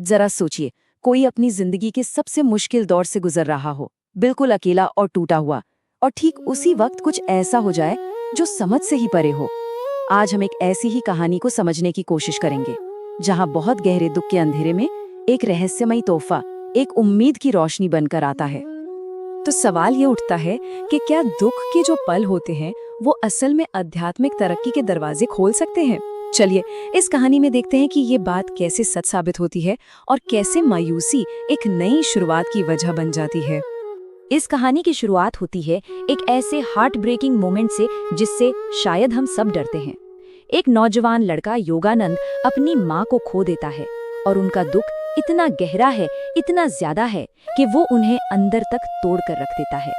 जरा सोचिए, कोई अपनी जिंदगी के सबसे मुश्किल दौर से गुजर रहा हो, बिल्कुल अकेला और टूटा हुआ, और ठीक उसी वक्त कुछ ऐसा हो जाए जो समझ से ही परे हो। आज हम एक ऐसी ही कहानी को समझने की कोशिश करेंगे, जहां बहुत गहरे दुख के अंधेरे में एक रहस्यमयी तोहफा एक उम्मीद की रोशनी बनकर आता है। तो सवाल ये उठता है कि क्या दुख के जो पल होते हैं वो असल में आध्यात्मिक तरक्की के दरवाजे खोल सकते हैं? चलिए इस कहानी में देखते हैं कि ये बात कैसे सच साबित होती है और कैसे मायूसी एक नई शुरुआत की वजह बन जाती है। इस कहानी की शुरुआत होती है एक ऐसे हार्ट ब्रेकिंग मोमेंट से जिससे शायद हम सब डरते हैं। एक नौजवान लड़का योगानंद अपनी माँ को खो देता है और उनका दुख इतना गहरा है, इतना ज्यादा है कि वो उन्हें अंदर तक तोड़ कर रख देता है।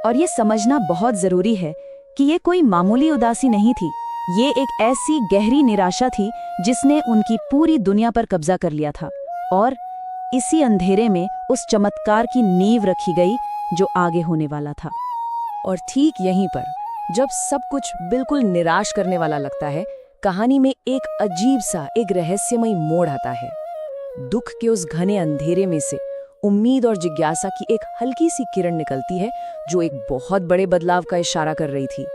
और ये समझना बहुत जरूरी है कि ये कोई मामूली उदासी नहीं थी, ये एक ऐसी गहरी निराशा थी जिसने उनकी पूरी दुनिया पर कब्जा कर लिया था। और इसी अंधेरे में उस चमत्कार की नींव रखी गई जो आगे होने वाला था। और ठीक यहीं पर, जब सब कुछ बिल्कुल निराश करने वाला लगता है, कहानी में एक अजीब सा, एक रहस्यमयी मोड़ आता है। दुख के उस घने अंधेरे में से उम्मीद और जिज्ञासा की एक हल्की सी किरण निकलती है जो एक बहुत बड़े बदलाव का इशारा कर रही थी।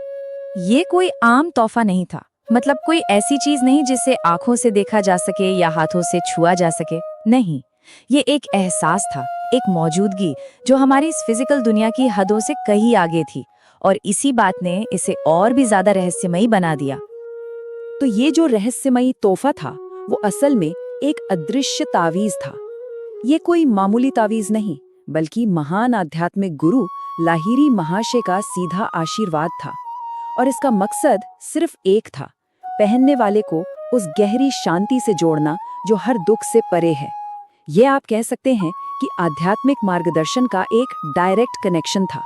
ये कोई आम तोहफा नहीं था, मतलब कोई ऐसी चीज नहीं जिसे आंखों से देखा जा सके या हाथों से छुआ जा सके। नहीं, ये एक एहसास था, एक मौजूदगी जो हमारी इस फिजिकल दुनिया की हदों से कहीं आगे थी, और इसी बात ने इसे और भी ज्यादा रहस्यमयी बना दिया। तो ये जो रहस्यमयी तोहफा था वो असल में एक अदृश्य तावीज था। ये कोई मामूली तावीज नहीं, बल्कि महान आध्यात्मिक गुरु लाहिरी महाशय का सीधा आशीर्वाद था। और इसका मकसद सिर्फ एक था, पहनने वाले को उस गहरी शांति से जोड़ना जो हर दुख से परे है। ये आप कह सकते हैं कि आध्यात्मिक मार्गदर्शन का एक डायरेक्ट कनेक्शन था।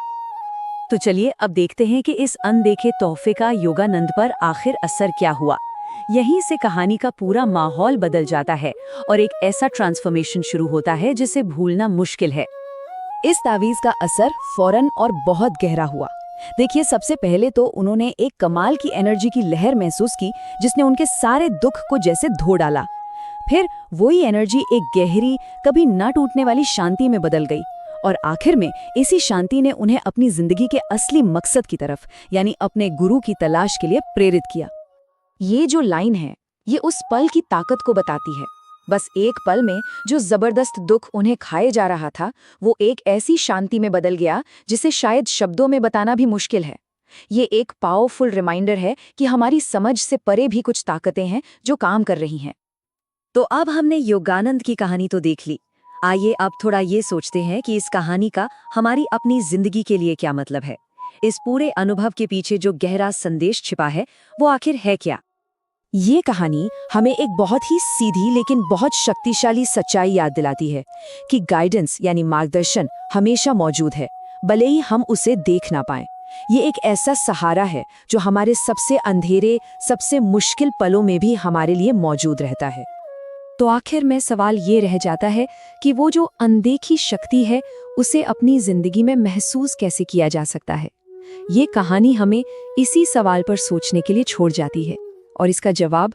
तो चलिए अब देखते हैं कि इस अनदेखे तोहफे का योगानंद पर आखिर असर क्या हुआ। यहीं से कहानी का पूरा माहौल बदल जाता है और एक ऐसा ट्रांसफॉर्मेशन शुरू होता है जिसे भूलना मुश्किल है। इस तावीज का असर फौरन और बहुत गहरा हुआ। देखिए, सबसे पहले तो उन्होंने एक कमाल की एनर्जी की लहर महसूस की जिसने उनके सारे दुख को जैसे धो डाला। फिर वही एनर्जी एक गहरी, कभी ना टूटने वाली शांति में बदल गई, और आखिर में इसी शांति ने उन्हें अपनी जिंदगी के असली मकसद की तरफ, यानी अपने गुरु की तलाश के लिए प्रेरित किया। ये जो लाइन है, ये उस पल की ताकत को बताती है। बस एक पल में जो जबरदस्त दुख उन्हें खाए जा रहा था, वो एक ऐसी शांति में बदल गया जिसे शायद शब्दों में बताना भी मुश्किल है। ये एक पावरफुल रिमाइंडर है कि हमारी समझ से परे भी कुछ ताकतें हैं जो काम कर रही हैं। तो अब हमने योगानंद की कहानी तो देख ली। आइए अब थोड़ा ये सोचते हैं कि इस कहानी का हमारी अपनी जिंदगी के लिए क्या मतलब है। इस पूरे अनुभव के पीछे जो गहरा संदेश छिपा है वो आखिर है क्या? ये कहानी हमें एक बहुत ही सीधी लेकिन बहुत शक्तिशाली सच्चाई याद दिलाती है कि गाइडेंस यानी मार्गदर्शन हमेशा मौजूद है, भले ही हम उसे देख ना पाएं। ये एक ऐसा सहारा है जो हमारे सबसे अंधेरे, सबसे मुश्किल पलों में भी हमारे लिए मौजूद रहता है। तो आखिर में सवाल ये रह जाता है कि वो जो अनदेखी शक्ति है उसे अपनी जिंदगी में महसूस कैसे किया जा सकता है? ये कहानी हमें इसी सवाल पर सोचने के लिए छोड़ जाती है, और इसका जवाब